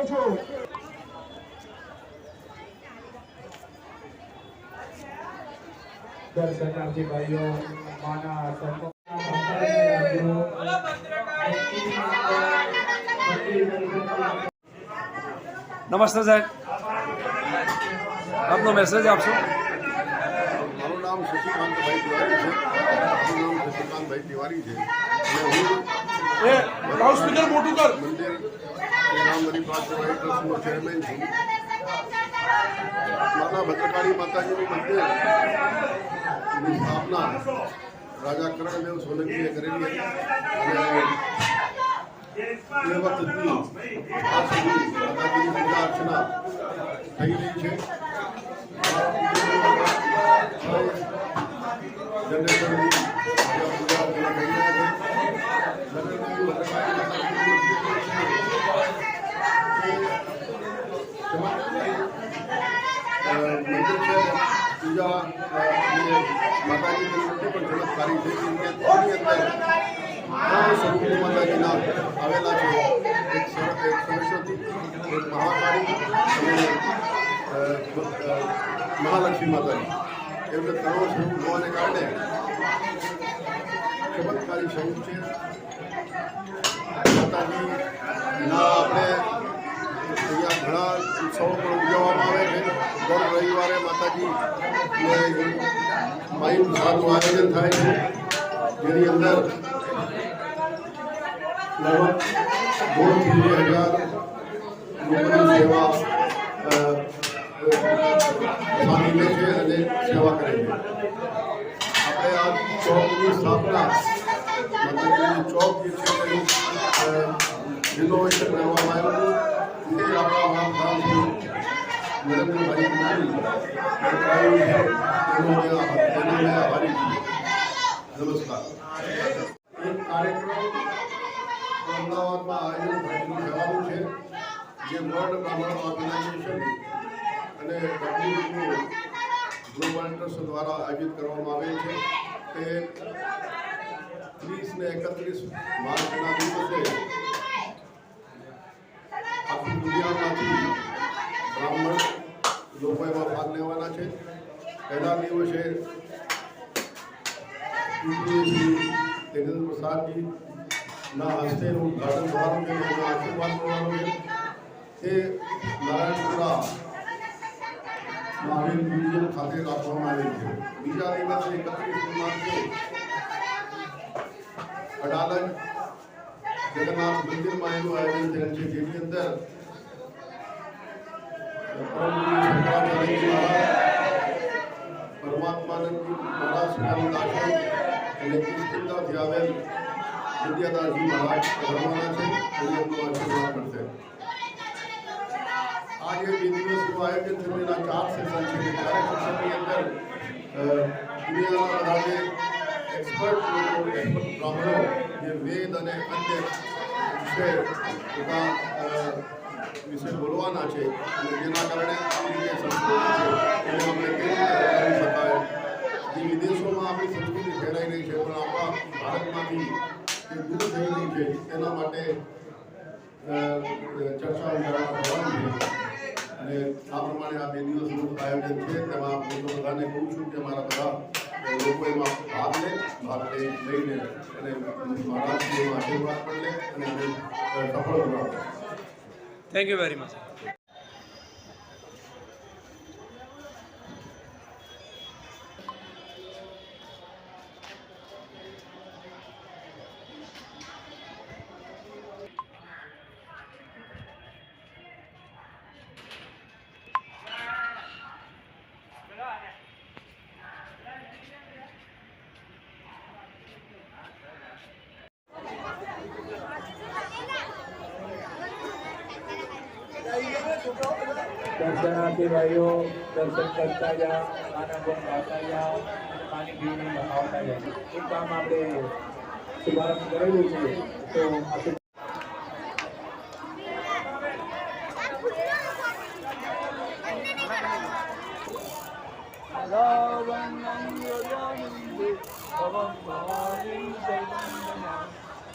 શકો છો। દર્શનાર્થી ભાઈઓ માના નમસ્તે સાહેબ, આપનો મેસેજ આપશો। મારું નામ શશિકાંતભાઈ તિવારી છે। મારું નામ શશિકાંતભાઈ તિવારી છે અને હું લાઉડસ્પીકર મોટું કર મંદિર રામબલી પાસવાઈ ટ્રસ્ટનો ચેરમેન છું। માતા ભદ્રકાળી માતાજીનું મંદિરની સ્થાપના રાજા કરણદેવ સોલંકીએ કરેલી હતી અને તે વખતથી આજ સુધી માતાજીની પૂજા અર્ચના થઈ રહી છે। જનરેશનની પૂજા અર્ચના થઈ રહ્યા છે। મંદિર છે પૂજા અને માતાજીની મૂર્તિ પણ ચમત્કારી છે। તેની અંદર ત્રણ સ્વરૂપો માતાજીના આવેલા છે। એક સરસ્વતી, એક મહાકાળી અને મહાલક્ષ્મી માતાજી, એમને ત્રણ સ્વરૂપ હોવાને કારણે ચમત્કારી સ્વરૂપ છે। માતાજીના આપણે અહીંયા ઘણા ઉત્સવો પણ ઉજવવામાં આવે છે। દર રવિવારે માતાજી માયું સારું આયોજન થાય છે, જેની અંદર લગભગ 2,000 લોકોની સેવા સામી લે છે અને સેવા કરે છે। આપણે આ ચોકની સ્થાપના માતાજીની ચોક જે છે તેનું રિનોવેશન કરવામાં આવ્યું હતું। તે આપણા મહાનુભાવ નરેન્દ્રભાઈ મોદી કરાયું છે, તેનો મેં આભારી છું। નમસ્કાર। એક કાર્યક્રમ અમદાવાદમાં આયોજન થવાનું છે, જે વર્લ્ડ બ્રાહ્મણ ઓર્ગેનાઇઝેશન અને ગ્લોબલ ટ્રસ્ટ દ્વારા આયોજિત કરવામાં આવે છે। તે 30 ને 31 માર્ચના દિવસે આખી દુનિયામાંથી બ્રાહ્મણ લોકો એમાં ભાગ લેવાના છે। પહેલા દિવસે તેજેન્દ્ર પ્રસાદજીના હસ્તેનું ઉદઘાટન થવાનું છે, એનો આશીર્વાદ કરવાનો છે। તે નારાયણપુરા મહાવીર મ્યુઝિયમ ખાતે રાખવામાં આવેલ છે। બીજા દિવસે 31 માર્ચે અડાલજ જગન્નાથ મંદિરમાં એનું આયોજન થયેલ છે, જેની અંદર શંકરાચાર્યજી મહારાજ, પરમાત્માનંદજી મહારાજ, સ્વામિનારાયણ અને કિષ્કિંધાથી આવેલ વિદ્યાદાસજી મહારાજ પધારવાના છે અને એમનો આશીર્વાદ મળશે। આ જે 2 દિવસનું આયોજન છે તેના 4 સેશન છે। 4 સેશનની અંદર દુનિયાના બધા જે એક્સપર્ટ બ્રાહ્મણો જે વેદ અને અન્ય વિશે બોલવાના છે અને જેના કારણે આપણી જે સંસ્કૃતિ છે એને આપણે કેવી રીતે વધારી શકાય। જે વિદેશોમાં આપણી સંસ્કૃતિ ફેલાઈ રહી છે પણ આપણા ભારતમાંથી જે દૂર થઈ રહી છે તેના માટે ચર્ચા વિચારણા થવાની છે અને આ પ્રમાણે આ 2 દિવસનું આયોજન છે। તેમાં હું તો બધાને કહું છું કે મારા બધા લોકો એમાં ભાગ લઈને અને મહારાજજીનો આશીર્વાદ પણ લે અને અમે સફળ બનાવો। Thank you very much. દર્શનાર્થી ભાઈઓ દર્શન કરતા જા, આના ગુણ ગાતા જા, પાણી પીને નહાવતા જા। એ કામ આપણે શુભારંભ કરેલું છે તો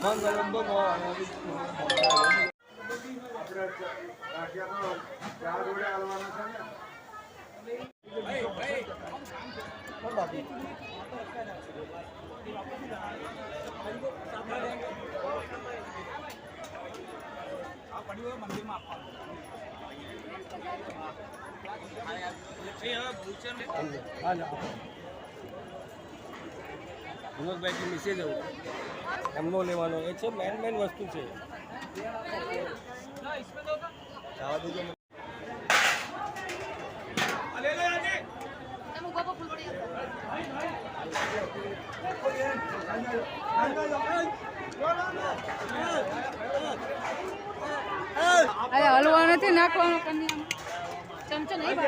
મંગલમ ભગવાન વિષ્ણુ વિનોદભાઈથી મેસેજ આવ્યો એમનો લેવાનો એ છે મેન વસ્તુ છે જવા દેજો અરે હલવા નથી નાખવાનો કન્યા ચમચો નહીં